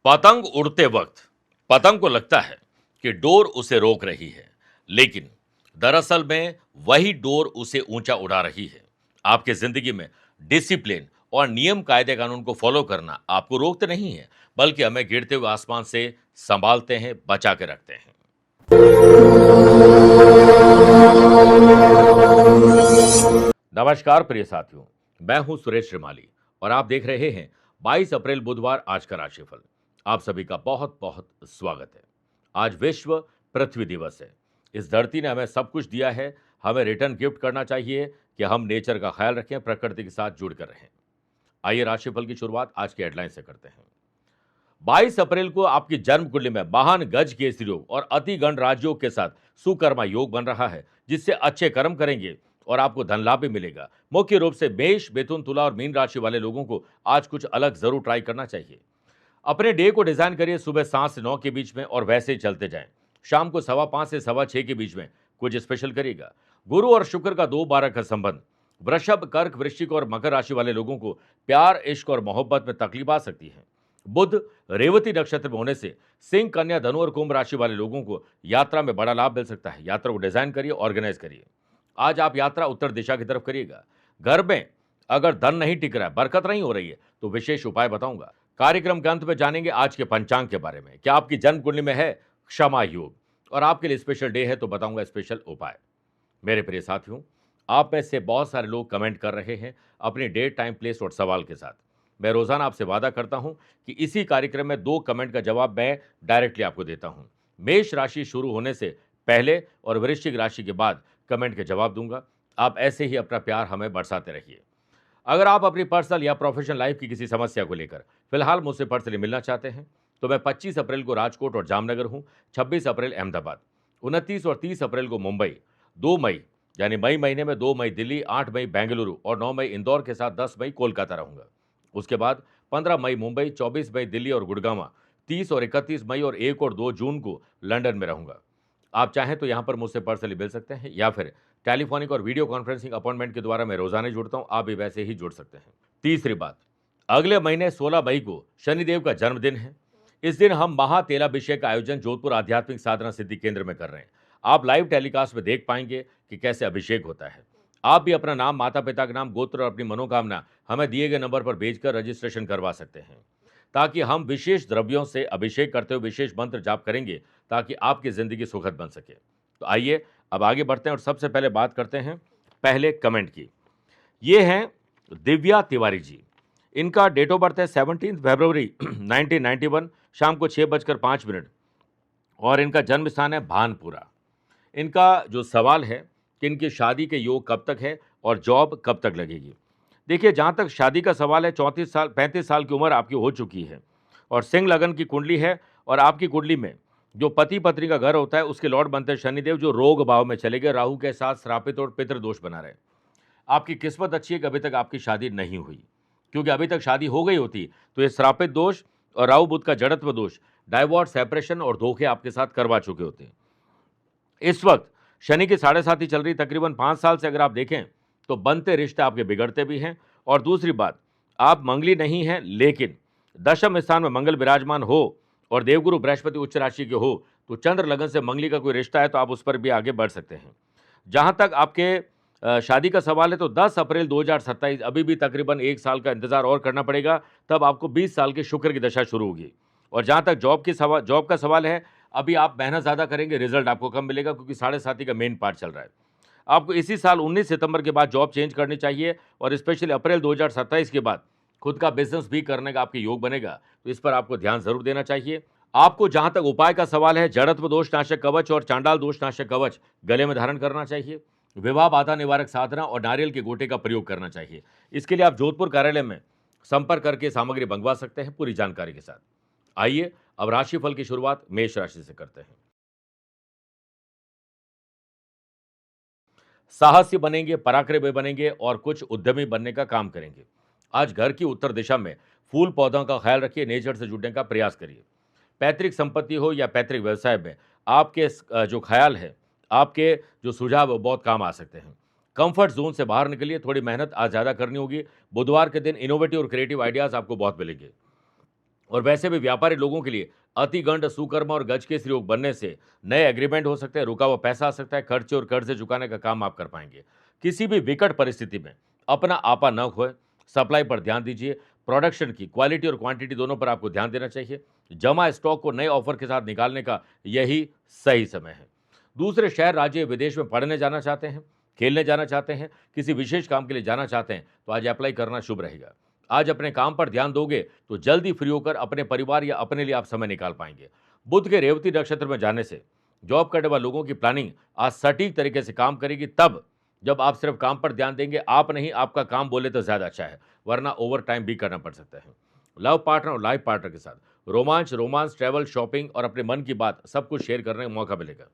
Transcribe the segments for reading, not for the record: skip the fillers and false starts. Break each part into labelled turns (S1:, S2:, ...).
S1: पतंग उड़ते वक्त पतंग को लगता है कि डोर उसे रोक रही है, लेकिन दरअसल में वही डोर उसे ऊंचा उड़ा रही है। आपकी जिंदगी में डिसिप्लिन और नियम कायदे कानून को फॉलो करना आपको रोकते नहीं है, बल्कि हमें गिरते हुए आसमान से संभालते हैं, बचा के रखते हैं। नमस्कार प्रिय साथियों, मैं हूं सुरेश श्रीमाली और आप देख रहे हैं 22 अप्रैल बुधवार आज का राशिफल। आप सभी का बहुत बहुत स्वागत है। आज विश्व पृथ्वी दिवस है। इस धरती ने हमें सब कुछ दिया है, हमें रिटर्न गिफ्ट करना चाहिए कि हम नेचर का ख्याल रखें, प्रकृति के साथ जुड़ कर रहें। आइए राशिफल की शुरुआत आज की हेडलाइन से करते हैं। 22 अप्रैल को आपकी जन्म कुंडली में महान गज केसरी योग और अति गण राजयोग के साथ सुकर्मा योग बन रहा है, जिससे अच्छे कर्म करेंगे और आपको धन लाभ भी मिलेगा। मुख्य रूप से मेष, मिथुन, तुला और मीन राशि वाले लोगों को आज कुछ अलग जरूर ट्राई करना चाहिए। अपने डे को डिजाइन करिए सुबह 7 से 9 के बीच में और वैसे ही चलते जाएं। शाम को 5:15 से 6:15 के बीच में कुछ स्पेशल करिएगा। गुरु और शुक्र का 2-12 का संबंध वृषभ, कर्क, वृश्चिक और मकर राशि वाले लोगों को प्यार, इश्क और मोहब्बत में तकलीफ आ सकती है। बुध रेवती नक्षत्र में होने से सिंह, कन्या, धनु और कुंभ राशि वाले लोगों को यात्रा में बड़ा लाभ मिल सकता है। यात्रा को डिजाइन करिए, ऑर्गेनाइज करिए। आज आप यात्रा उत्तर दिशा की तरफ करिएगा। घर में अगर धन नहीं टिक रहा है, बरकत नहीं हो रही है, तो विशेष उपाय बताऊंगा। कार्यक्रम के अंत में जानेंगे आज के पंचांग के बारे में। क्या आपकी जन्म कुंडली में है क्षमा योग और आपके लिए स्पेशल डे है, तो बताऊंगा स्पेशल उपाय। मेरे प्रिय साथियों, आप में से बहुत सारे लोग कमेंट कर रहे हैं अपनी डेट, टाइम, प्लेस और सवाल के साथ। मैं रोजाना आपसे वादा करता हूं कि इसी कार्यक्रम में 2 कमेंट का जवाब मैं डायरेक्टली आपको देता हूं। मेष राशि शुरू होने से पहले और वृश्चिक राशि के बाद कमेंट के जवाब दूंगा। आप ऐसे ही अपना प्यार हमें बरसाते रहिए। अगर आप अपनी पर्सनल या प्रोफेशनल लाइफ की किसी समस्या को लेकर फिलहाल मुझसे पर्सनली मिलना चाहते हैं, तो मैं 25 अप्रैल को राजकोट और जामनगर हूं, 26 अप्रैल अहमदाबाद, 29 और 30 अप्रैल को मुंबई, 2 मई यानी मई महीने में 2 मई दिल्ली, 8 मई बेंगलुरु और 9 मई इंदौर के साथ 10 मई कोलकाता रहूंगा। उसके बाद 15 मई मुंबई, 24 मई दिल्ली और गुड़गांव, 30 और 31 मई और 1 और 2 जून को लंदन में रहूंगा। आप चाहें तो यहां पर मुझसे पर्सनली मिल सकते हैं या फिर टेलीफोनिक और वीडियो कॉन्फ्रेंसिंग अपॉइंटमेंट के द्वारा मैं रोजाना जुड़ता हूं, आप भी वैसे ही जुड़ सकते हैं। तीसरी बात, अगले महीने 16 मई को शनिदेव का जन्मदिन है। इस दिन हम महातेलाभिषेक का आयोजन जोधपुर आध्यात्मिक साधना सिद्धि केंद्र में कर रहे हैं। आप लाइव टेलीकास्ट में देख पाएंगे कि कैसे अभिषेक होता है। आप भी अपना नाम, माता पिता का नाम, गोत्र और अपनी मनोकामना हमें दिए गए नंबर पर भेजकर रजिस्ट्रेशन करवा सकते हैं, ताकि हम विशेष द्रव्यों से अभिषेक करते हुए विशेष मंत्र जाप करेंगे, ताकि आपकी जिंदगी सुखद बन सके। तो आइए अब आगे बढ़ते हैं और सबसे पहले बात करते हैं पहले कमेंट की। ये हैं दिव्या तिवारी जी। इनका डेट ऑफ बर्थ है 17 फरवरी 1991, शाम को 6:05 और इनका जन्म स्थान है भानपुरा। इनका जो सवाल है कि इनकी शादी के योग कब तक है और जॉब कब तक लगेगी। देखिए, जहाँ तक शादी का सवाल है, 35 साल की उम्र आपकी हो चुकी है और सिंह लगन की कुंडली है और आपकी कुंडली में जो पति पत्नी का घर होता है उसके लॉर्ड बनते हैं शनिदेव, जो रोग भाव में चले गए, राहु के साथ श्रापित और पितृदोष बना रहे। आपकी किस्मत अच्छी है कि अभी तक आपकी शादी नहीं हुई, क्योंकि अभी तक शादी हो गई होती तो ये श्रापित दोष और राहु बुध का जड़त्व दोष, डाइवोर्स, सेपरेशन और धोखे आपके साथ करवा चुके होते हैं। इस वक्त शनि की 7.5 चल रही, तकरीबन 5 साल से अगर आप देखें तो बनते रिश्ते आपके बिगड़ते भी हैं। और दूसरी बात, आप मंगली नहीं हैं, लेकिन दशम स्थान में मंगल विराजमान हो और देवगुरु बृहस्पति उच्च राशि के हो, तो चंद्र लगन से मंगली का कोई रिश्ता है तो आप उस पर भी आगे बढ़ सकते हैं। जहां तक आपके शादी का सवाल है, तो 10 अप्रैल 2027, अभी भी तकरीबन 1 साल का इंतजार और करना पड़ेगा, तब आपको 20 साल के शुक्र की दशा शुरू होगी। और जहां तक जॉब का सवाल है, अभी आप मेहनत ज़्यादा करेंगे, रिजल्ट आपको कम मिलेगा, क्योंकि 7.5 का मेन पार्ट चल रहा है। आपको इसी साल 19 सितंबर के बाद जॉब चेंज करनी चाहिए और स्पेशली अप्रैल 2027 के बाद खुद का बिजनेस भी करने का आपके योग बनेगा, तो इस पर आपको ध्यान जरूर देना चाहिए। आपको जहां तक उपाय का सवाल है, जड़त्व दोष नाशक कवच और चांडाल दोष नाशक कवच गले में धारण करना चाहिए। विवाह बाधा निवारक साधना और नारियल के गोटे का प्रयोग करना चाहिए। इसके लिए आप जोधपुर कार्यालय में संपर्क करके सामग्री मंगवा सकते हैं पूरी जानकारी के साथ। आइए अब राशिफल की शुरुआत मेष राशि से करते हैं। साहसी बनेंगे, पराक्रमी बनेंगे और कुछ उद्यमी बनने का काम करेंगे। आज घर की उत्तर दिशा में फूल पौधों का ख्याल रखिए, नेचर से जुड़ने का प्रयास करिए। पैतृक संपत्ति हो या पैतृक व्यवसाय में आपके जो ख्याल है, आपके जो सुझाव है, वो बहुत काम आ सकते हैं। कंफर्ट जोन से बाहर निकलिए, थोड़ी मेहनत आज ज़्यादा करनी होगी। बुधवार के दिन इनोवेटिव और क्रिएटिव आइडियाज़ आपको बहुत मिलेंगे और वैसे भी व्यापारी लोगों के लिए अतिगंड, सुकर्म और गज के योग बनने से नए एग्रीमेंट हो सकते हैं, रुका हुआ पैसा आ सकता है, खर्चे और कर्जे चुकाने का काम आप कर पाएंगे। किसी भी विकट परिस्थिति में अपना आपा न खोए, सप्लाई पर ध्यान दीजिए। प्रोडक्शन की क्वालिटी और क्वांटिटी दोनों पर आपको ध्यान देना चाहिए। जमा स्टॉक को नए ऑफर के साथ निकालने का यही सही समय है। दूसरे शहर, राज्य, विदेश में पढ़ने जाना चाहते हैं, खेलने जाना चाहते हैं, किसी विशेष काम के लिए जाना चाहते हैं, तो आज अप्लाई करना शुभ रहेगा। आज अपने काम पर ध्यान दोगे तो जल्दी फ्री होकर अपने परिवार या अपने लिए आप समय निकाल पाएंगे। बुध के रेवती नक्षत्र में जाने से जॉब करने वाले लोगों की प्लानिंग आज सटीक तरीके से काम करेगी, तब जब आप सिर्फ काम पर ध्यान देंगे, आप नहीं आपका काम बोले तो ज्यादा अच्छा है, वरना ओवर टाइम भी करना पड़ सकता है। लव पार्टनर और लाइफ पार्टनर के साथ रोमांस, ट्रैवल, शॉपिंग और अपने मन की बात सब कुछ शेयर करने का मौका मिलेगा।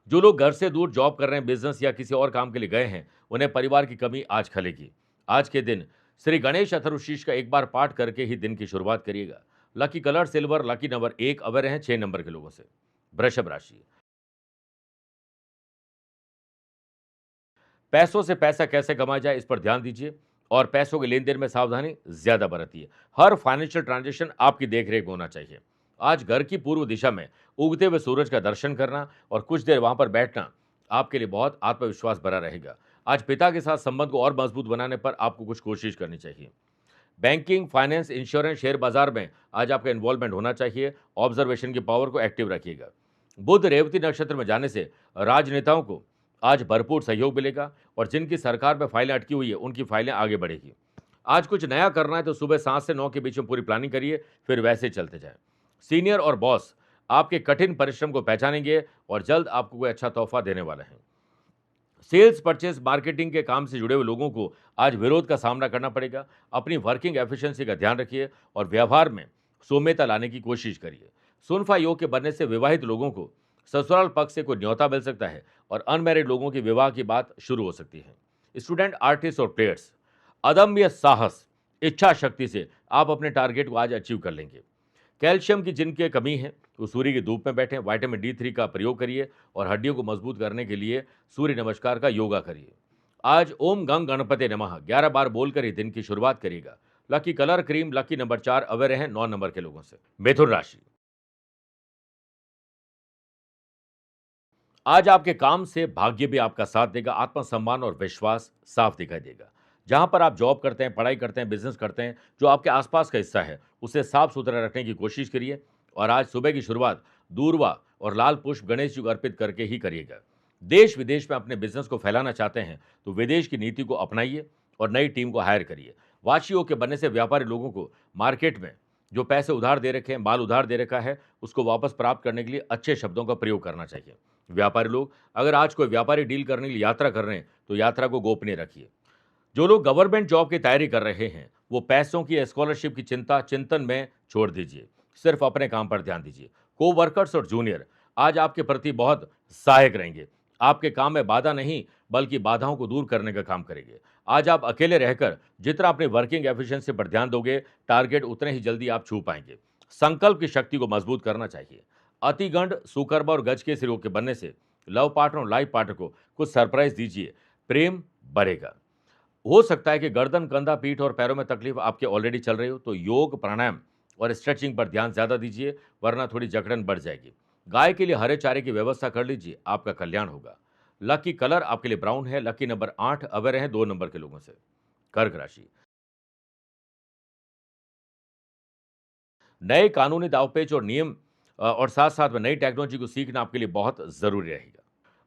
S1: जो लोग घर से दूर जॉब कर रहे हैं, बिजनेस या किसी और काम के लिए गए हैं, उन्हें परिवार की कमी आज खलेगी। आज के दिन श्री गणेश अथर्वशीष का एक बार पाठ करके ही दिन की शुरुआत करिएगा। Lucky colour silver, lucky number 1 अवर हैं 6 नंबर के लोगों से। वृषभ राशि, पैसों से पैसा कैसे कमाया जाए इस पर ध्यान दीजिए और पैसों के लेन देन में सावधानी ज्यादा बरतिए। हर फाइनेंशियल ट्रांजेक्शन आपकी देखरेख में होना चाहिए। आज घर की पूर्व दिशा में उगते हुए सूरज का दर्शन करना और कुछ देर वहां पर बैठना आपके लिए बहुत आत्मविश्वास भरा रहेगा। आज पिता के साथ संबंध को और मजबूत बनाने पर आपको कुछ कोशिश करनी चाहिए। बैंकिंग, फाइनेंस, इंश्योरेंस, शेयर बाजार में आज आपका इन्वॉल्वमेंट होना चाहिए। ऑब्जर्वेशन की पावर को एक्टिव रखिएगा। बुध रेवती नक्षत्र में जाने से राजनेताओं को आज भरपूर सहयोग मिलेगा और जिनकी सरकार में फाइलें अटकी हुई है, उनकी फाइलें आगे बढ़ेगी। आज कुछ नया करना है तो सुबह 7 से 9 के बीच में पूरी प्लानिंग करिए, फिर वैसे चलते जाएं। सीनियर और बॉस आपके कठिन परिश्रम को पहचानेंगे और जल्द आपको कोई अच्छा तोहफा देने वाले हैं। सेल्स, परचेस, मार्केटिंग के काम से जुड़े हुए लोगों को आज विरोध का सामना करना पड़ेगा। अपनी वर्किंग एफिशिएंसी का ध्यान रखिए और व्यवहार में सौम्यता लाने की कोशिश करिए। सुनफा योग के बनने से विवाहित लोगों को ससुराल पक्ष से कोई न्योता मिल सकता है और अनमैरिड लोगों की विवाह की बात शुरू हो सकती है। स्टूडेंट, आर्टिस्ट और प्लेयर्स, अदम्य साहस, इच्छा शक्ति से आप अपने टारगेट को आज अचीव कर लेंगे। कैल्शियम की जिनके कमी है वो सूर्य की धूप में बैठें, विटामिन D3 का प्रयोग करिए और हड्डियों को मजबूत करने के लिए सूर्य नमस्कार का योगा करिए। आज ओम गंग गणपति नमः 11 बार बोलकर ही दिन की शुरुआत करिएगा। Lucky colour cream, lucky number 4 aware हैं 9 नंबर के लोगों से। मिथुन राशि, आज आपके काम से भाग्य भी आपका साथ देगा। आत्मसम्मान और विश्वास साफ दिखाई देगा। जहां पर आप जॉब करते हैं, पढ़ाई करते हैं, बिजनेस करते हैं, जो आपके आसपास का हिस्सा है उसे साफ सुथरा रखने की कोशिश करिए और आज सुबह की शुरुआत दूर्वा और लाल पुष्प गणेश जी को अर्पित करके ही करिएगा। देश विदेश में अपने बिजनेस को फैलाना चाहते हैं तो विदेश की नीति को अपनाइए और नई टीम को हायर करिए। वाशियों के बनने से व्यापारी लोगों को मार्केट में जो पैसे उधार दे रखे हैं, माल उधार दे रखा है, उसको वापस प्राप्त करने के लिए अच्छे शब्दों का प्रयोग करना चाहिए। व्यापारी लोग, अगर आज कोई व्यापारी डील करने के लिए यात्रा कर रहे हैं तो यात्रा को गोपनीय रखिए। जो लोग गवर्नमेंट जॉब की तैयारी कर रहे हैं वो पैसों की, स्कॉलरशिप की चिंता चिंतन में छोड़ दीजिए, सिर्फ अपने काम पर ध्यान दीजिए। को वर्कर्स और जूनियर आज आपके प्रति बहुत सहायक रहेंगे। आपके काम में बाधा नहीं बल्कि बाधाओं को दूर करने का काम करेंगे। आज आप अकेले रहकर जितना अपनी वर्किंग एफिशिएंसी पर ध्यान दोगे, टारगेट उतने ही जल्दी आप छू पाएंगे। संकल्प की शक्ति को मजबूत करना चाहिए। अतिगंड, सुकर्म और गज के सिरों के बनने से लव पार्टनर और लाइफ पार्टनर को कुछ सरप्राइज दीजिए, प्रेम बढ़ेगा। हो सकता है कि गर्दन, कंधा, पीठ और पैरों में तकलीफ आपके ऑलरेडी चल रही हो तो योग, प्राणायाम और स्ट्रेचिंग पर ध्यान ज्यादा दीजिए, वरना थोड़ी जकड़न बढ़ जाएगी। गाय के लिए हरे चारे की व्यवस्था कर लीजिए, आपका कल्याण होगा। लकी कलर आपके लिए ब्राउन है, लकी नंबर 8 अवेयर हैं 2 नंबर के लोगों से। कर्क राशि, नए कानूनी दावपेच और नियम और साथ साथ में नई टेक्नोलॉजी को सीखना आपके लिए बहुत जरूरी रहेगा।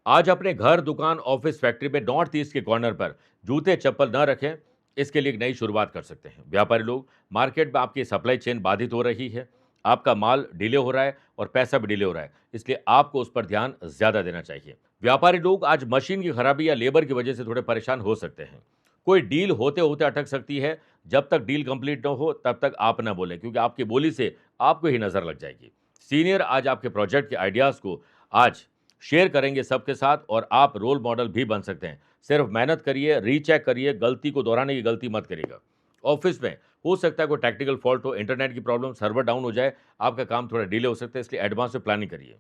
S1: आज अपने घर, दुकान, ऑफिस, फैक्ट्री में नॉर्थ ईस्ट के कॉर्नर पर जूते चप्पल न रखें, इसके लिए एक नई शुरुआत कर सकते हैं। व्यापारी लोग, मार्केट में आपकी सप्लाई चेन बाधित हो रही है, आपका माल डिले हो रहा है और पैसा भी डिले हो रहा है, इसलिए आपको उस पर ध्यान ज्यादा देना चाहिए। व्यापारी लोग आज मशीन की खराबी या लेबर की वजह से थोड़े परेशान हो सकते हैं। कोई डील होते होते अटक सकती है, जब तक डील कंप्लीट न हो तब तक आप ना बोलें, क्योंकि आपकी बोली से आपको ही नजर लग जाएगी। सीनियर आज आपके प्रोजेक्ट के आइडियाज को आज शेयर करेंगे सबके साथ और आप रोल मॉडल भी बन सकते हैं। सिर्फ मेहनत करिए, रीचेक करिए, गलती को दोहराने की गलती मत करिएगा। ऑफिस में हो सकता है कोई टेक्निकल फॉल्ट हो, इंटरनेट की प्रॉब्लम, सर्वर डाउन हो जाए, आपका काम थोड़ा डिले हो सकता है, इसलिए एडवांस में प्लानिंग करिए।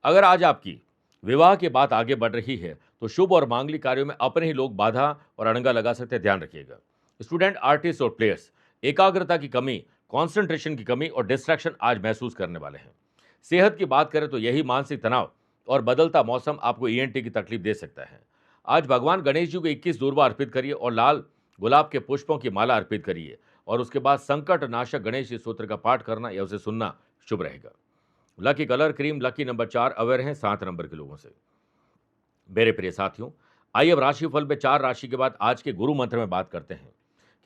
S1: अगर आज आपकी विवाह की बात आगे बढ़ रही है तो शुभ और मांगलिक कार्यों में अपने ही लोग बाधा और अड़ंगा लगा सकते हैं, ध्यान रखिएगा। स्टूडेंट, आर्टिस्ट और प्लेयर्स, एकाग्रता की कमी कंसंट्रेशन की कमी और डिस्ट्रैक्शन आज महसूस करने वाले हैं। सेहत की बात करें तो यही मानसिक तनाव और बदलता मौसम आपको ईएनटी की तकलीफ दे सकता है। आज भगवान गणेश जी को 21 दूर्वा अर्पित करिए और लाल गुलाब के पुष्पों की माला अर्पित करिए और उसके बाद संकट नाशक गणेश जी सूत्र का पाठ करना या उसे सुनना शुभ रहेगा। Lucky colour cream, lucky number 4, aware हैं 7 नंबर के लोगों से। मेरे प्रिय साथियों, आइए अब राशिफल में 4 राशि के बाद आज के गुरु मंत्र में बात करते हैं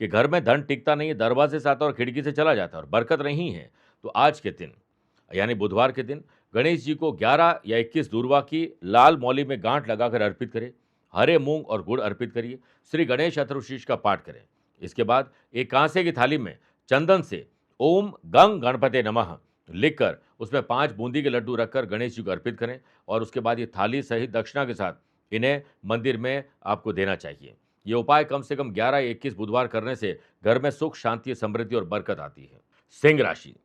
S1: कि घर में धन टिकता नहीं है, दरवाजे से आता है और खिड़की से चला जाता है और बरकत नहीं है। तो आज के दिन यानी बुधवार के दिन गणेश जी को 11 या 21 दूर्वा की लाल मौली में गांठ लगाकर अर्पित करें। हरे मूंग और गुड़ अर्पित करिए। श्री गणेश अथर्वशीष का पाठ करें। इसके बाद एक कांसे की थाली में चंदन से ओम गंग गणपते नमः लिखकर उसमें 5 बूंदी के लड्डू रखकर गणेश जी को अर्पित करें और उसके बाद ये थाली सहित दक्षिणा के साथ इन्हें मंदिर में आपको देना चाहिए। ये उपाय कम से कम 11 या 21 बुधवार करने से घर में सुख, शांति, समृद्धि और बरकत आती है। सिंह राशि,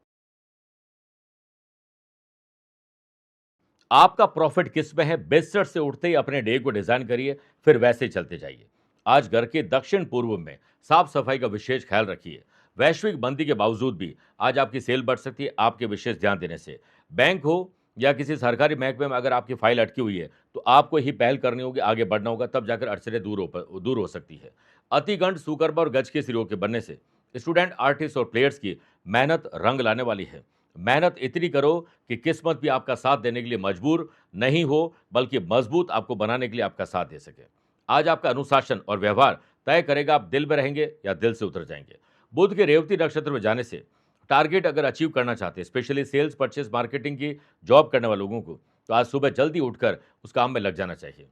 S1: आपका प्रॉफिट किस में है? बिस्तर से उठते ही अपने डे को डिजाइन करिए, फिर वैसे ही चलते जाइए। आज घर के दक्षिण पूर्व में साफ सफाई का विशेष ख्याल रखिए। वैश्विक मंदी के बावजूद भी आज आपकी सेल बढ़ सकती है आपके विशेष ध्यान देने से। बैंक हो या किसी सरकारी महकमे में अगर आपकी फाइल अटकी हुई है तो आपको ही पहल करनी होगी, आगे बढ़ना होगा, तब जाकर अड़चने दूर हो सकती है। अतिगंड, सुकर्मा और गज के सिरों के बनने से स्टूडेंट, आर्टिस्ट और प्लेयर्स की मेहनत रंग लाने वाली है। मेहनत इतनी करो कि किस्मत भी आपका साथ देने के लिए मजबूर नहीं हो, बल्कि मजबूत आपको बनाने के लिए आपका साथ दे सके। आज आपका अनुशासन और व्यवहार तय करेगा आप दिल में रहेंगे या दिल से उतर जाएंगे। बुध के रेवती नक्षत्र में जाने से टारगेट अगर अचीव करना चाहते हैं, स्पेशली सेल्स, परचेस, मार्केटिंग की जॉब करने वाले लोगों को, तो आज सुबह जल्दी उठकर उस काम में लग जाना चाहिए।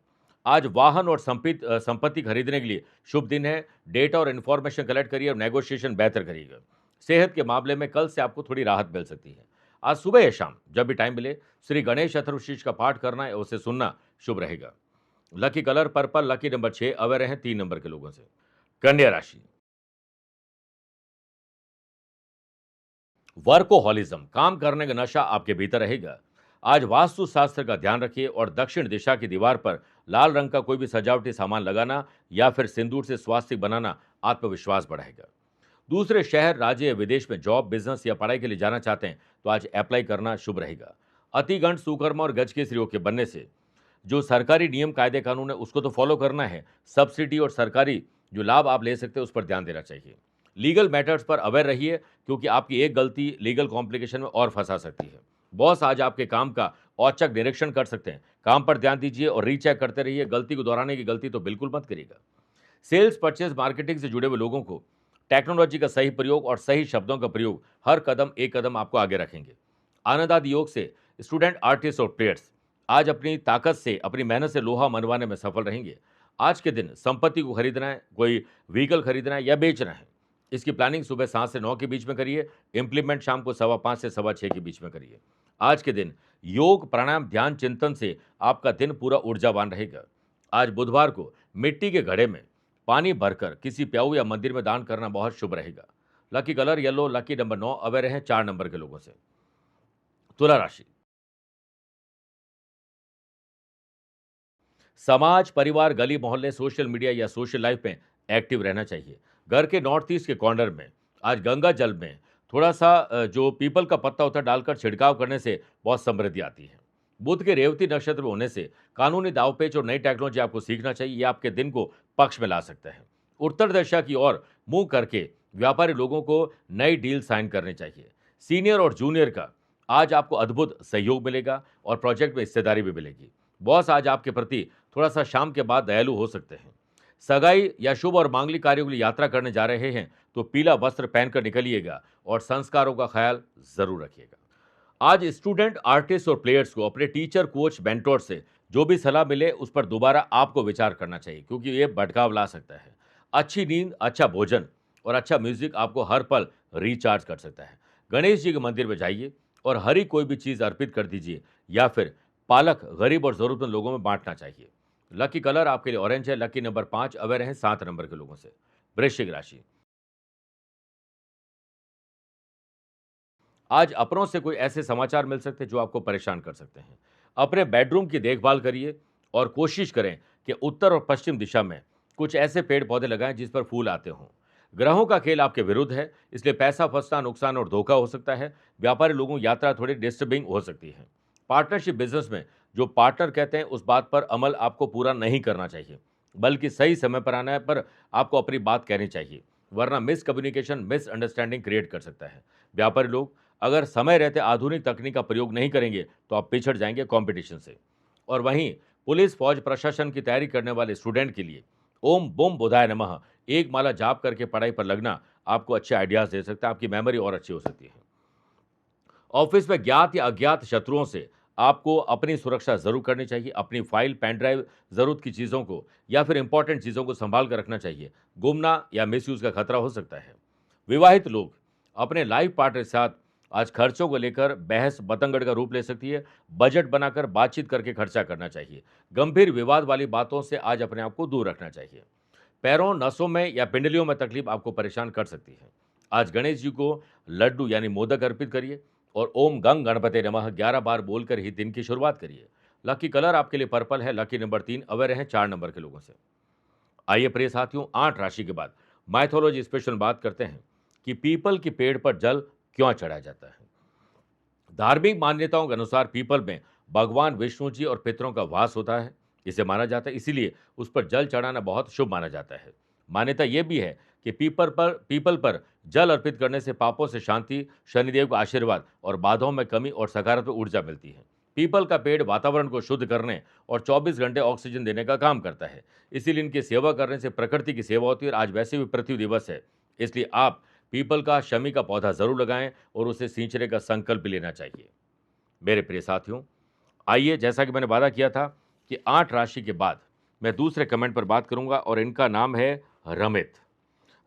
S1: आज वाहन और संपत्ति खरीदने के लिए शुभ दिन है। डेटा और इन्फॉर्मेशन कलेक्ट करिए और नेगोशिएशन बेहतर करिएगा। सेहत के मामले में कल से आपको थोड़ी राहत मिल सकती है। आज सुबह या शाम जब भी टाइम मिले श्री गणेश अथर्वशीष का पाठ करना है, उसे सुनना शुभ रहेगा। Lucky colour purple, lucky number 6, aware हैं 3 नंबर के लोगों से। कन्या राशि, वर्कोहॉलिज्म, काम करने का नशा आपके भीतर रहेगा। आज वास्तु शास्त्र का ध्यान रखिए और दक्षिण दिशा की दीवार पर लाल रंग का कोई भी सजावटी सामान लगाना या फिर सिंदूर से स्वास्तिक बनाना आत्मविश्वास बढ़ाएगा। दूसरे शहर, राज्य या विदेश में जॉब, बिजनेस या पढ़ाई के लिए जाना चाहते हैं तो आज अप्लाई करना शुभ रहेगा। अतिगंड, सुकर्मा और गज के श्रीयोग के बनने से जो सरकारी नियम, कायदे, कानून है उसको तो फॉलो करना है। सब्सिडी और सरकारी जो लाभ आप ले सकते हैं उस पर ध्यान देना चाहिए। लीगल मैटर्स पर अवेयर रहिए क्योंकि आपकी एक गलती लीगल कॉम्प्लिकेशन में और फंसा सकती है। बॉस आज आपके काम का औचक निरीक्षण कर सकते हैं। काम पर ध्यान दीजिए और रीचेक करते रहिए। गलती को दोहराने की गलती तो बिल्कुल मत करिएगा। सेल्स, परचेज, मार्केटिंग से जुड़े हुए लोगों को टेक्नोलॉजी का सही प्रयोग और सही शब्दों का प्रयोग हर कदम एक कदम आपको आगे रखेंगे। आनंद आदि योग से स्टूडेंट, आर्टिस्ट और प्लेयर्स आज अपनी ताकत से, अपनी मेहनत से लोहा मनवाने में सफल रहेंगे। आज के दिन संपत्ति को खरीदना है, कोई व्हीकल खरीदना है या बेचना है, इसकी प्लानिंग सुबह 7 से 9 के बीच में करिए। इंप्लीमेंट शाम को 5:15 से 6:15 के बीच में करिए। आज के दिन योग, प्राणायाम, ध्यान, चिंतन से आपका दिन पूरा ऊर्जावान रहेगा। आज बुधवार को मिट्टी के घड़े में पानी भरकर किसी प्याऊ या मंदिर में दान करना बहुत शुभ रहेगा। Lucky colour yellow, lucky number 9, aware हैं 4 नंबर के लोगों से। तुला राशि, समाज, परिवार, गली मोहल्ले, सोशल मीडिया या सोशल लाइफ में एक्टिव रहना चाहिए। घर के नॉर्थ ईस्ट के कॉर्नर में आज गंगा जल में थोड़ा सा जो पीपल का पत्ता होता है डालकर छिड़काव करने से बहुत समृद्धि आती है। बुध के रेवती नक्षत्र में होने से कानूनी दावपेच और नई टेक्नोलॉजी आपको सीखना चाहिए। यह आपके दिन को पक्ष में ला सकता है। उत्तर दिशा की ओर मुंह करके व्यापारी लोगों को नई डील साइन करनी चाहिए। सीनियर और जूनियर का आज आपको अद्भुत सहयोग मिलेगा और प्रोजेक्ट में हिस्सेदारी भी मिलेगी। बॉस आज आपके प्रति थोड़ा सा शाम के बाद दयालु हो सकते हैं। सगाई या शुभ और मांगलिक कार्यों के लिए यात्रा करने जा रहे हैं तो पीला वस्त्र पहनकर निकलिएगा और संस्कारों का ख्याल जरूर रखिएगा। आज स्टूडेंट, आर्टिस्ट और प्लेयर्स को अपने टीचर, कोच, मेंटोर से जो भी सलाह मिले उस पर दोबारा आपको विचार करना चाहिए क्योंकि ये भटकाव ला सकता है। अच्छी नींद, अच्छा भोजन और अच्छा म्यूजिक आपको हर पल रिचार्ज कर सकता है। गणेश जी के मंदिर में जाइए और हरी कोई भी चीज़ अर्पित कर दीजिए या फिर पालक गरीब और जरूरतमंद लोगों में बांटना चाहिए। लकी कलर आपके लिए ऑरेंज है, लकी नंबर 5, अवेयर हैं 7 नंबर के लोगों से। वृश्चिक राशि, आज अपनों से कोई ऐसे समाचार मिल सकते हैं जो आपको परेशान कर सकते हैं। अपने बेडरूम की देखभाल करिए और कोशिश करें कि उत्तर और पश्चिम दिशा में कुछ ऐसे पेड़ पौधे लगाएं जिस पर फूल आते हों। ग्रहों का खेल आपके विरुद्ध है, इसलिए पैसा फंसना, नुकसान और धोखा हो सकता है। व्यापारी लोगों की यात्रा थोड़ी डिस्टर्बिंग हो सकती है। पार्टनरशिप बिजनेस में जो पार्टनर कहते हैं उस बात पर अमल आपको पूरा नहीं करना चाहिए, बल्कि सही समय पर आने पर आपको अपनी बात कहनी चाहिए, वरना मिसकम्युनिकेशन, मिसअंडरस्टैंडिंग क्रिएट कर सकता है। व्यापारी लोग अगर समय रहते आधुनिक तकनीक का प्रयोग नहीं करेंगे तो आप पिछड़ जाएंगे कंपटीशन से। और वहीं पुलिस, फौज, प्रशासन की तैयारी करने वाले स्टूडेंट के लिए ओम बुम बुधाय नमः एक माला जाप करके पढ़ाई पर लगना आपको अच्छे आइडियाज दे सकता है, आपकी मेमोरी और अच्छी हो सकती है। ऑफिस में ज्ञात या अज्ञात शत्रुओं से आपको अपनी सुरक्षा जरूर करनी चाहिए। अपनी फाइल, पेन ड्राइव, जरूरत की चीजों को या फिर इंपॉर्टेंट चीजों को संभाल कर रखना चाहिए। गुमना या मिसयूज का खतरा हो सकता है। विवाहित लोग अपने लाइफ पार्टनर के साथ आज खर्चों को लेकर बहस बतंगड़ का रूप ले सकती है। बजट बनाकर बातचीत करके खर्चा करना चाहिए। गंभीर विवाद वाली बातों से आज अपने आप को दूर रखना चाहिए। पैरों, नसों में या पिंडलियों में तकलीफ आपको परेशान कर सकती है। आज गणेश जी को लड्डू यानी मोदक अर्पित करिए और ओम गंग गणपते नमः 11 बार बोलकर ही दिन की शुरुआत करिए। लकी कलर आपके लिए पर्पल है। लकी नंबर 3 अवेयर रहें 4 नंबर के लोगों से। आइए प्रिय साथियों, 8 राशि के बाद माइथोलॉजी स्पेशल बात करते हैं कि पीपल के पेड़ पर जल क्यों चढ़ाया जाता है। धार्मिक मान्यताओं के अनुसार पीपल में भगवान विष्णु जी और पितरों का वास होता है, इसे माना जाता है, इसीलिए उस पर जल चढ़ाना बहुत शुभ माना जाता है। मान्यता यह भी है कि पीपल पर जल अर्पित करने से पापों से शांति, शनिदेव का आशीर्वाद और बाधाओं में कमी और सकारात्मक ऊर्जा मिलती है। पीपल का पेड़ वातावरण को शुद्ध करने और 24 घंटे ऑक्सीजन देने का काम करता है, इसीलिए इनकी सेवा करने से प्रकृति की सेवा होती है। और आज वैसे भी पृथ्वी दिवस है, इसलिए आप पीपल का, शमी का पौधा जरूर लगाएं और उसे सींचने का संकल्प लेना चाहिए। मेरे प्रिय साथियों, आइए, जैसा कि मैंने वादा किया था कि 8 राशि के बाद मैं दूसरे कमेंट पर बात करूंगा और इनका नाम है रमित।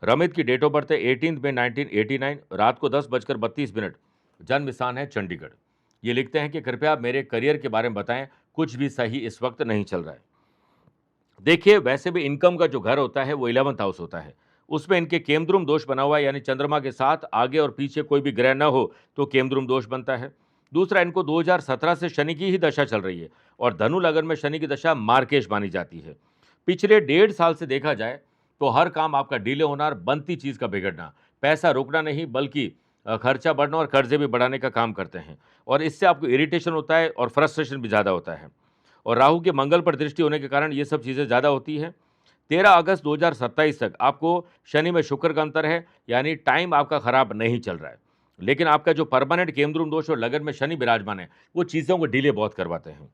S1: रमित की डेट ऑफ बर्थ है 18 मई 1989, रात को 10:32। जन्म स्थान है चंडीगढ़। ये लिखते हैं कि कृपया मेरे करियर के बारे में बताएं, कुछ भी सही इस वक्त नहीं चल रहा है। देखिए, वैसे भी इनकम का जो घर होता है वो 11th हाउस होता है, उसमें इनके केमद्रुम दोष बना हुआ है, यानी चंद्रमा के साथ आगे और पीछे कोई भी ग्रह न हो तो केमद्रुम दोष बनता है। दूसरा, इनको 2017 से शनि की ही दशा चल रही है और धनु लगन में शनि की दशा मार्केश मानी जाती है। पिछले 1.5 साल से देखा जाए तो हर काम आपका डिले होना और बनती चीज का बिगड़ना, पैसा रुकना नहीं बल्कि खर्चा बढ़ना और कर्जे भी बढ़ाने का काम करते हैं, और इससे आपको इरिटेशन होता है और फ्रस्ट्रेशन भी ज़्यादा होता है। और राहु के मंगल पर दृष्टि होने के कारण ये सब चीज़ें ज़्यादा होती है। 13 अगस्त 2027 तक आपको शनि में शुक्र का अंतर है, यानी टाइम आपका खराब नहीं चल रहा है, लेकिन आपका जो परमानेंट केमद्रुम दोष और लगन में शनि विराजमान है वो चीज़ों को डिले बहुत करवाते हैं।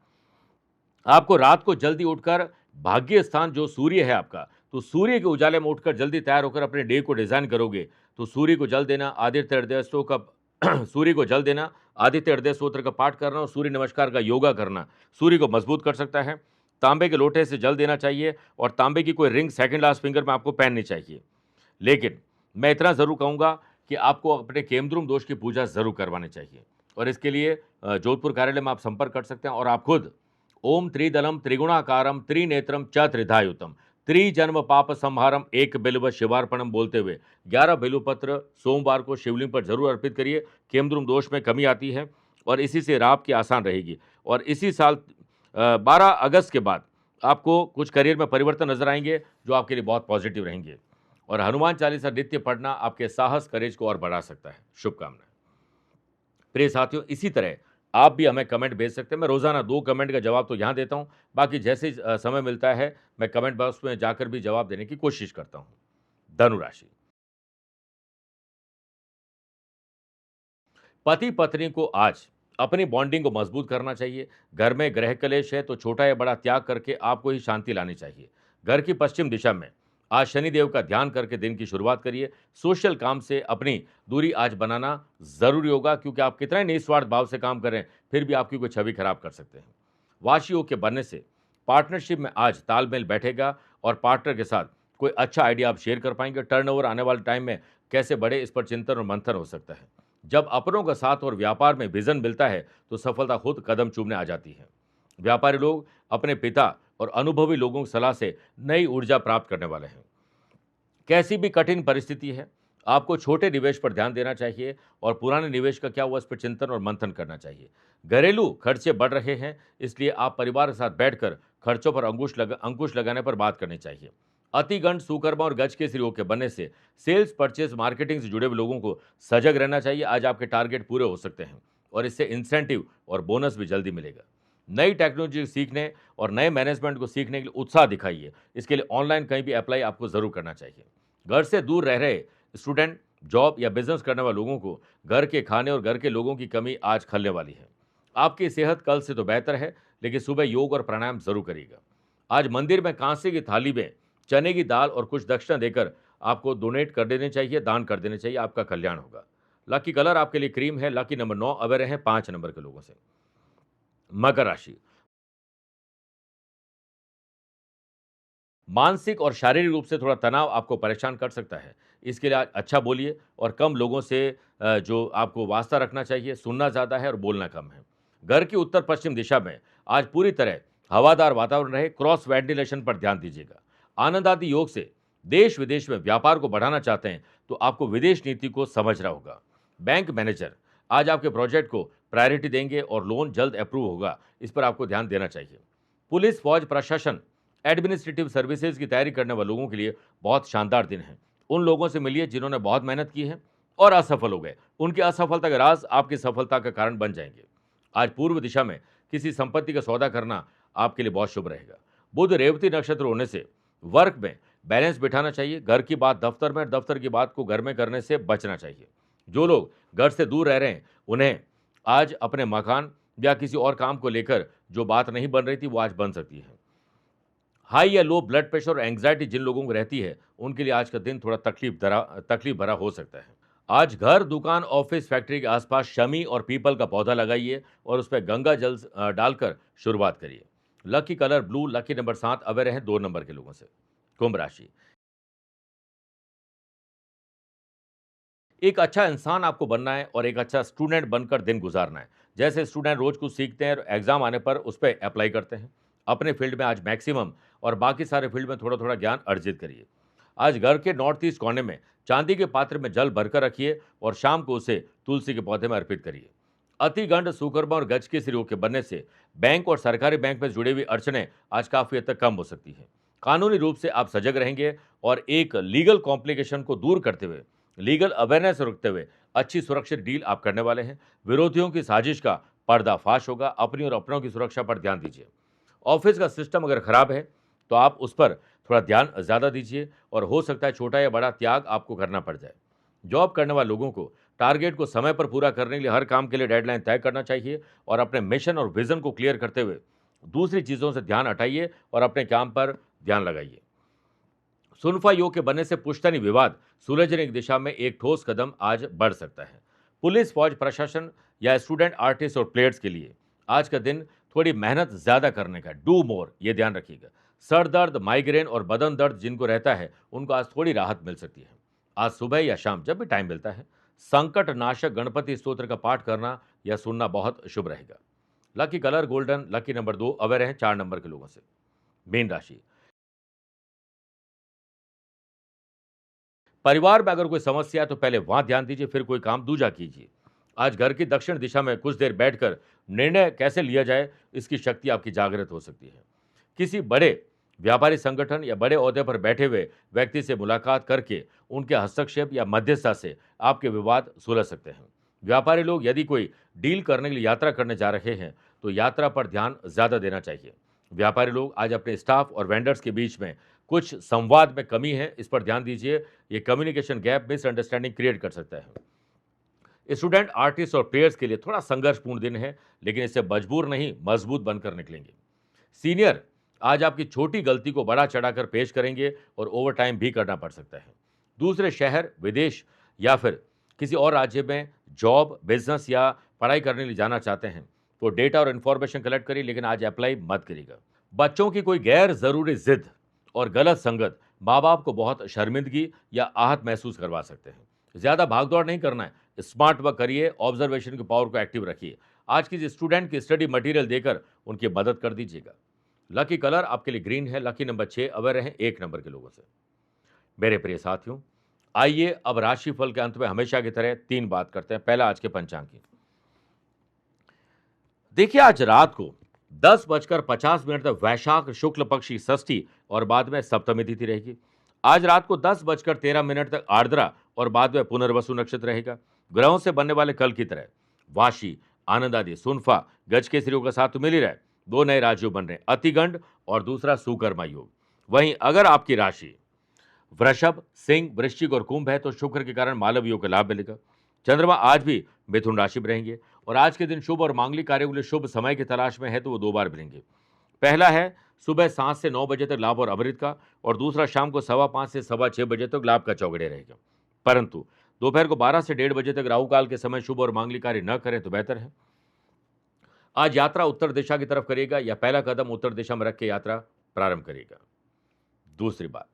S1: आपको रात को जल्दी उठकर भाग्य स्थान जो सूर्य है आपका, तो सूर्य के उजाले में उठकर जल्दी तैयार होकर अपने डे को डिजाइन करोगे तो सूर्य को जल देना, आदित्य हृदय स्तोत्र का सूर्य को जल देना, आदित्य हृदय स्तोत्र का पाठ करना और सूर्य नमस्कार का योगा करना सूर्य को मजबूत कर सकता है। तांबे के लोटे से जल देना चाहिए और तांबे की कोई रिंग सेकंड लास्ट फिंगर में आपको पहननी चाहिए। लेकिन मैं इतना जरूर कहूंगा कि आपको अपने केमद्रुम दोष की पूजा जरूर करवानी चाहिए, और इसके लिए जोधपुर कार्यालय में आप संपर्क कर सकते हैं। और आप खुद ओम त्रिदलम त्रिगुणाकारम त्रिनेत्रम च त्रिधायुतम त्रिजन्म पाप संहारम एक बिल्व शिवार्पणम बोलते हुए 11 बिल्वपत्र सोमवार को शिवलिंग पर जरूर अर्पित करिए। केमद्रुम दोष में कमी आती है और इसी से राह की आसान रहेगी। और इसी साल 12 अगस्त के बाद आपको कुछ करियर में परिवर्तन नजर आएंगे जो आपके लिए बहुत पॉजिटिव रहेंगे। और हनुमान चालीसा नित्य पढ़ना आपके साहस, करेज को और बढ़ा सकता है। शुभकामनाएं। प्रिय साथियों, इसी तरह आप भी हमें कमेंट भेज सकते हैं। मैं रोजाना 2 कमेंट का जवाब तो यहाँ देता हूँ, बाकी जैसे ही समय मिलता है मैं कमेंट बॉक्स में जाकर भी जवाब देने की कोशिश करता हूँ। धनु राशि। पति पत्नी को आज अपनी बॉन्डिंग को मजबूत करना चाहिए। घर में ग्रह कलेश है तो छोटा या बड़ा त्याग करके आपको ही शांति लानी चाहिए। घर की पश्चिम दिशा में आज शनिदेव का ध्यान करके दिन की शुरुआत करिए। सोशल काम से अपनी दूरी आज बनाना जरूरी होगा, क्योंकि आप कितना ही निस्वार्थ भाव से काम करें फिर भी आपकी कोई छवि खराब कर सकते हैं। वाशी योग के बनने से पार्टनरशिप में आज तालमेल बैठेगा और पार्टनर के साथ कोई अच्छा आइडिया आप शेयर कर पाएंगे। टर्नओवर आने वाले टाइम में कैसे बढ़े, इस पर चिंतन और मंथन हो सकता है। जब अपनों का साथ और व्यापार में विजन मिलता है तो सफलता खुद कदम चूमने आ जाती है। व्यापारी लोग अपने पिता और अनुभवी लोगों की सलाह से नई ऊर्जा प्राप्त करने वाले हैं। कैसी भी कठिन परिस्थिति है, आपको छोटे निवेश पर ध्यान देना चाहिए और पुराने निवेश का क्या हुआ इस पर चिंतन और मंथन करना चाहिए। घरेलू खर्चे बढ़ रहे हैं, इसलिए आप परिवार के साथ बैठकर खर्चों पर अंकुश लगाने पर बात करनी चाहिए। अतिगंड, सुकर्मा और गज केसरी योग के बनने से सेल्स, परचेज, मार्केटिंग से जुड़े हुए लोगों को सजग रहना चाहिए। आज आपके टारगेट पूरे हो सकते हैं और इससे इंसेंटिव और बोनस भी जल्दी मिलेगा। नई टेक्नोलॉजी सीखने और नए मैनेजमेंट को सीखने के लिए उत्साह दिखाइए। इसके लिए ऑनलाइन कहीं भी अप्लाई आपको जरूर करना चाहिए। घर से दूर रह रहे स्टूडेंट, जॉब या बिजनेस करने वाले लोगों को घर के खाने और घर के लोगों की कमी आज खलने वाली है। आपकी सेहत कल से तो बेहतर है, लेकिन सुबह योग और प्राणायाम जरूर करिएगा। आज मंदिर में कांसे की थाली में चने की दाल और कुछ दक्षिणा देकर आपको डोनेट कर देने चाहिए, दान कर देने चाहिए। आपका कल्याण होगा। लकी कलर आपके लिए क्रीम है। लकी नंबर 9 अवेयर है 5 नंबर के लोगों से। मकर राशि, मानसिक और शारीरिक रूप से थोड़ा तनाव आपको परेशान कर सकता है। इसके लिए आज अच्छा बोलिए और कम लोगों से जो आपको वास्ता रखना चाहिए। सुनना ज़्यादा है और बोलना कम है। घर की उत्तर पश्चिम दिशा में आज पूरी तरह हवादार वातावरण रहे। क्रॉस वेंटिलेशन पर ध्यान दीजिएगा। आनंद आदि योग से देश विदेश में व्यापार को बढ़ाना चाहते हैं तो आपको विदेश नीति को समझना होगा। बैंक मैनेजर आज आपके प्रोजेक्ट को प्रायोरिटी देंगे और लोन जल्द अप्रूव होगा। इस पर आपको ध्यान देना चाहिए। पुलिस, फौज, प्रशासन, एडमिनिस्ट्रेटिव सर्विसेज की तैयारी करने वाले लोगों के लिए बहुत शानदार दिन है। उन लोगों से मिलिए जिन्होंने बहुत मेहनत की है और असफल हो गए। उनकी असफलता के राज आपकी सफलता का कारण बन जाएंगे। आज पूर्व दिशा में किसी संपत्ति का सौदा करना आपके लिए बहुत शुभ रहेगा। बुध रेवती नक्षत्र होने से वर्क में बैलेंस बिठाना चाहिए। घर की बात दफ्तर में, दफ्तर की बात को घर में करने से बचना चाहिए। जो लोग घर से दूर रह रहे हैं उन्हें आज अपने मकान या किसी और काम को लेकर जो बात नहीं बन रही थी वो आज बन सकती है। हाई या लो ब्लड प्रेशर और एंग्जाइटी जिन लोगों को रहती है उनके लिए आज का दिन थोड़ा तकलीफ भरा हो सकता है। आज घर, दुकान, ऑफिस, फैक्ट्री के आसपास शमी और पीपल का पौधा लगाइए और उस पर गंगा जल डालकर शुरुआत करिए। Lucky colour blue. Lucky number 7 aware हैं 2 नंबर के लोगों से। कुंभ राशि, एक अच्छा इंसान आपको बनना है और एक अच्छा स्टूडेंट बनकर दिन गुजारना है। जैसे स्टूडेंट रोज कुछ सीखते हैं और एग्जाम आने पर उस पर अप्लाई करते हैं। अपने फील्ड में आज मैक्सिमम और बाकी सारे फील्ड में थोड़ा थोड़ा ज्ञान अर्जित करिए। आज घर के नॉर्थ ईस्ट कोने में चांदी के पात्र में जल भरकर रखिए और शाम को उसे तुलसी के पौधे में अर्पित करिए। अतिगंड, सुकर्मा और गज के योग के बनने से बैंक और सरकारी बैंक में जुड़ी हुई अड़चनें आज काफी हद तक कम हो सकती हैं। कानूनी रूप से आप सजग रहेंगे और एक लीगल कॉम्प्लिकेशन को दूर करते हुए, लीगल अवेयरनेस रखते हुए अच्छी सुरक्षित डील आप करने वाले हैं। विरोधियों की साजिश का पर्दाफाश होगा। अपनी और अपनों की सुरक्षा पर ध्यान दीजिए। ऑफिस का सिस्टम अगर खराब है तो आप उस पर थोड़ा ध्यान ज़्यादा दीजिए और हो सकता है छोटा या बड़ा त्याग आपको करना पड़ जाए। जॉब करने वाले लोगों को टारगेट को समय पर पूरा करने के लिए हर काम के लिए डेडलाइन तय करना चाहिए और अपने मिशन और विजन को क्लियर करते हुए दूसरी चीज़ों से ध्यान हटाइए और अपने काम पर ध्यान लगाइए। सुनफा योग के बनने से पुश्तैनी विवाद सुलझने की दिशा में एक ठोस कदम आज बढ़ सकता है। पुलिस, फौज, प्रशासन या स्टूडेंट, आर्टिस्ट और प्लेयर्स के लिए आज का दिन थोड़ी मेहनत ज्यादा करने का, डू मोर, ये ध्यान रखिएगा। सर दर्द, माइग्रेन और बदन दर्द जिनको रहता है उनको आज थोड़ी राहत मिल सकती है। आज सुबह या शाम जब भी टाइम मिलता है संकट नाशक गणपति स्तोत्र का पाठ करना या सुनना बहुत शुभ रहेगा। Lucky colour golden. Lucky number 2 aware हैं 4 नंबर के लोगों से। मीन राशि, परिवार में अगर कोई समस्या है तो पहले वहां ध्यान दीजिए, फिर कोई काम दूजा कीजिए। आज घर की दक्षिण दिशा में कुछ देर बैठकर निर्णय कैसे लिया जाए इसकी शक्ति आपकी जागृत हो सकती है। किसी बड़े व्यापारी संगठन या बड़े ओहदे पर बैठे हुए व्यक्ति से मुलाकात करके उनके हस्तक्षेप या मध्यस्थता से आपके विवाद सुलझ सकते हैं। व्यापारी लोग यदि कोई डील करने के लिए यात्रा करने जा रहे हैं तो यात्रा पर ध्यान ज्यादा देना चाहिए। व्यापारी लोग आज अपने स्टाफ और वेंडर्स के बीच में कुछ संवाद में कमी है, इस पर ध्यान दीजिए। ये कम्युनिकेशन गैप मिसअंडरस्टैंडिंग क्रिएट कर सकता है। स्टूडेंट, आर्टिस्ट और प्लेयर्स के लिए थोड़ा संघर्षपूर्ण दिन है, लेकिन इससे मजबूर नहीं मजबूत बनकर निकलेंगे। सीनियर आज आपकी छोटी गलती को बड़ा चढ़ाकर पेश करेंगे और ओवर टाइम भी करना पड़ सकता है। दूसरे शहर, विदेश या फिर किसी और राज्य में जॉब, बिजनेस या पढ़ाई करने के लिए जाना चाहते हैं तो डेटा और इन्फॉर्मेशन कलेक्ट करिए, लेकिन आज अप्लाई मत करिएगा। बच्चों की कोई गैर जरूरी जिद और गलत संगत माँ बाप को बहुत शर्मिंदगी या आहत महसूस करवा सकते हैं। ज्यादा भागदौड़ नहीं करना है, स्मार्ट वर्क करिए, ऑब्जर्वेशन की पावर को एक्टिव रखिए। आज किसी स्टूडेंट की स्टडी मटेरियल देकर उनकी मदद कर दीजिएगा। लकी कलर आपके लिए ग्रीन है। लकी नंबर 6 अवेयर हैं 1 नंबर के लोगों से। मेरे प्रिय साथियों, आइए अब राशिफल के अंत में हमेशा की तरह 3 बात करते हैं। पहला आज के पंचांग की। देखिए, आज रात को 10:50 तक वैशाख शुक्ल पक्ष की षष्ठी और बाद में सप्तमी तिथि रहेगी। आज रात को 10:13 तक आर्द्रा और बाद में पुनर्वसु नक्षत्र रहेगा। ग्रहों से बनने वाले कल की तरह वाशी, आनंद आदि, सुनफा, गजकेसरियों का साथ तो मिल ही रहा है। 2 नए राजयोग बन रहे हैं, अतिगंड और दूसरा सुकर्मा योग। वहीं अगर आपकी राशि वृषभ, सिंह, वृश्चिक और कुंभ है तो शुक्र के कारण मालव योग का लाभ मिलेगा। चंद्रमा आज भी मिथुन राशि में रहेंगे और आज के दिन शुभ और मांगलिक कार्यों के लिए शुभ समय की तलाश में है तो वो 2 बार मिलेंगे। पहला है सुबह 7 से 9 बजे तक लाभ और अमृत का, और दूसरा शाम को 5:15 से 6:15 बजे तक लाभ का चौगड़े रहेगा। परंतु दोपहर को 12 से 1:30 बजे तक राहु काल के समय शुभ और मांगलिक कार्य न करें तो बेहतर है। आज यात्रा उत्तर दिशा की तरफ करिएगा या पहला कदम उत्तर दिशा में रख के यात्रा प्रारंभ करिएगा। दूसरी बात,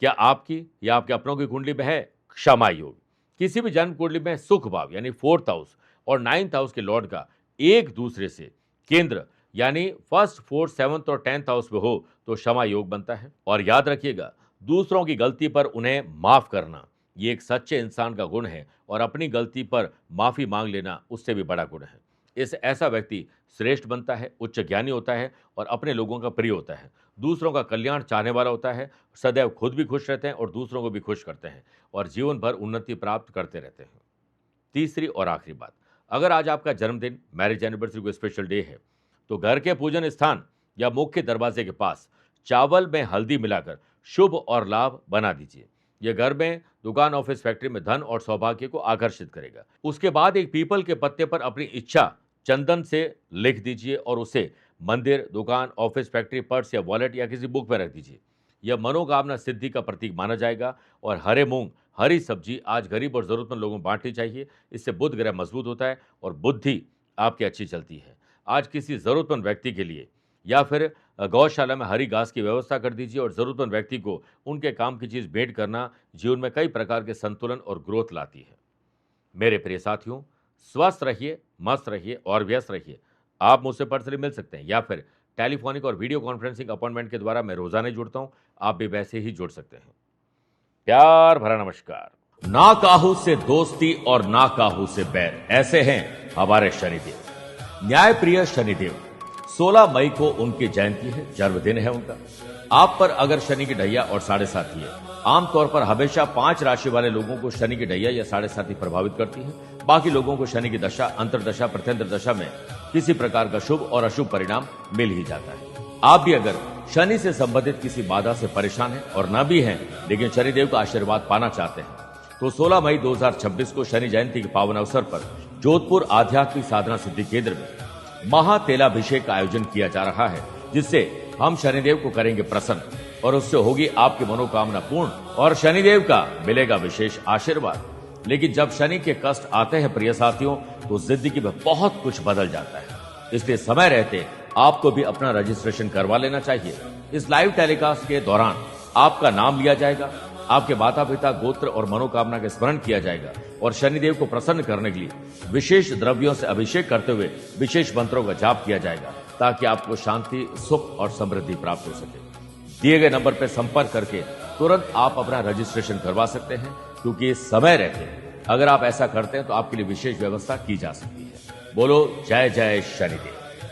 S1: क्या आपकी या आपके अपनों की कुंडली में है क्षमा योग? किसी भी जन्म कुंडली में सुख भाव यानी 4th हाउस और 9th हाउस के लॉर्ड का एक दूसरे से केंद्र यानी 1st, 4th, 7th और 10th हाउस में हो तो क्षमा योग बनता है। और याद रखिएगा, दूसरों की गलती पर उन्हें माफ करना ये एक सच्चे इंसान का गुण है और अपनी गलती पर माफी मांग लेना उससे भी बड़ा गुण है। इस ऐसा व्यक्ति श्रेष्ठ बनता है, उच्च ज्ञानी होता है और अपने लोगों का प्रिय होता है, दूसरों का कल्याण चाहने वाला होता है, सदैव खुद भी खुश रहते हैं और दूसरों को भी खुश करते हैं और जीवन भर उन्नति प्राप्त करते रहते हैं। तीसरी और आखिरी बात, अगर आज आपका जन्मदिन, मैरिज एनिवर्सरी कोई स्पेशल डे है तो घर के पूजन स्थान या मुख्य दरवाजे के पास चावल में हल्दी मिलाकर शुभ और लाभ बना दीजिए। यह घर में, दुकान, ऑफिस, फैक्ट्री में धन और सौभाग्य को आकर्षित करेगा। उसके बाद एक पीपल के पत्ते पर अपनी इच्छा चंदन से लिख दीजिए और उसे मंदिर, दुकान, ऑफिस, फैक्ट्री, पर्स या वॉलेट या किसी बुक में रख दीजिए। यह मनोकामना सिद्धि का प्रतीक माना जाएगा। और हरे मूंग, हरी सब्जी आज गरीब और जरूरतमंद लोगों को बांटनी चाहिए। इससे बुध ग्रह मजबूत होता है और बुद्धि आपकी अच्छी चलती है। आज किसी जरूरतमंद व्यक्ति के लिए या फिर गौशाला में हरी घास की व्यवस्था कर दीजिए और जरूरतमंद व्यक्ति को उनके काम की चीज भेंट करना जीवन में कई प्रकार के संतुलन और ग्रोथ लाती है। मेरे प्रिय साथियों, स्वस्थ रहिए, मस्त रहिए और व्यस्त रहिए। आप मुझसे पर्सनली मिल सकते हैं या फिर टेलीफोनिक और वीडियो कॉन्फ्रेंसिंग अपॉइंटमेंट के द्वारा मैं रोजाना जुड़ता हूं, आप भी वैसे ही जुड़ सकते हैं। प्यार भरा नमस्कार। ना काहू से दोस्ती और ना काहू से बैर, ऐसे हैं हमारे शनिदेव। न्याय प्रिय शनिदेव, 16 मई को उनकी जयंती है, जन्मदिन है उनका। आप पर अगर शनि की ढैया और 7.5 है, आमतौर पर हमेशा 5 राशि वाले लोगों को शनि की ढैया या 7.5 प्रभावित करती है। बाकी लोगों को शनि की दशा, अंतरदशा, प्रत्यंतर दशा में किसी प्रकार का शुभ और अशुभ परिणाम मिल ही जाता है। आप भी अगर शनि से संबंधित किसी बाधा से परेशान हैं और न भी हैं लेकिन शनिदेव का आशीर्वाद पाना चाहते हैं तो 16 मई 2026 को शनि जयंती के पावन अवसर पर जोधपुर आध्यात्मिक साधना सिद्धि केंद्र में महातेलाभिषेक का आयोजन किया जा रहा है, जिससे हम शनिदेव को करेंगे प्रसन्न और उससे होगी आपकी मनोकामना पूर्ण और शनिदेव का मिलेगा विशेष आशीर्वाद। लेकिन जब शनि के कष्ट आते हैं प्रिय साथियों तो जिंदगी में बहुत कुछ बदल जाता है। इसलिए समय रहते आपको भी अपना रजिस्ट्रेशन करवा लेना चाहिए। इस लाइव टेलीकास्ट के दौरान आपका नाम लिया जाएगा, आपके माता पिता, गोत्र और मनोकामना के स्मरण किया जाएगा और शनिदेव को प्रसन्न करने के लिए विशेष द्रव्यों से अभिषेक करते हुए विशेष मंत्रों का जाप किया जाएगा ताकि आपको शांति, सुख और समृद्धि प्राप्त हो सके। दिए गए नंबर पर संपर्क करके तुरंत आप अपना रजिस्ट्रेशन करवा सकते हैं, क्योंकि समय रहते अगर आप ऐसा करते हैं तो आपके लिए विशेष व्यवस्था की जा सकती है। बोलो जय जय शनिदेव।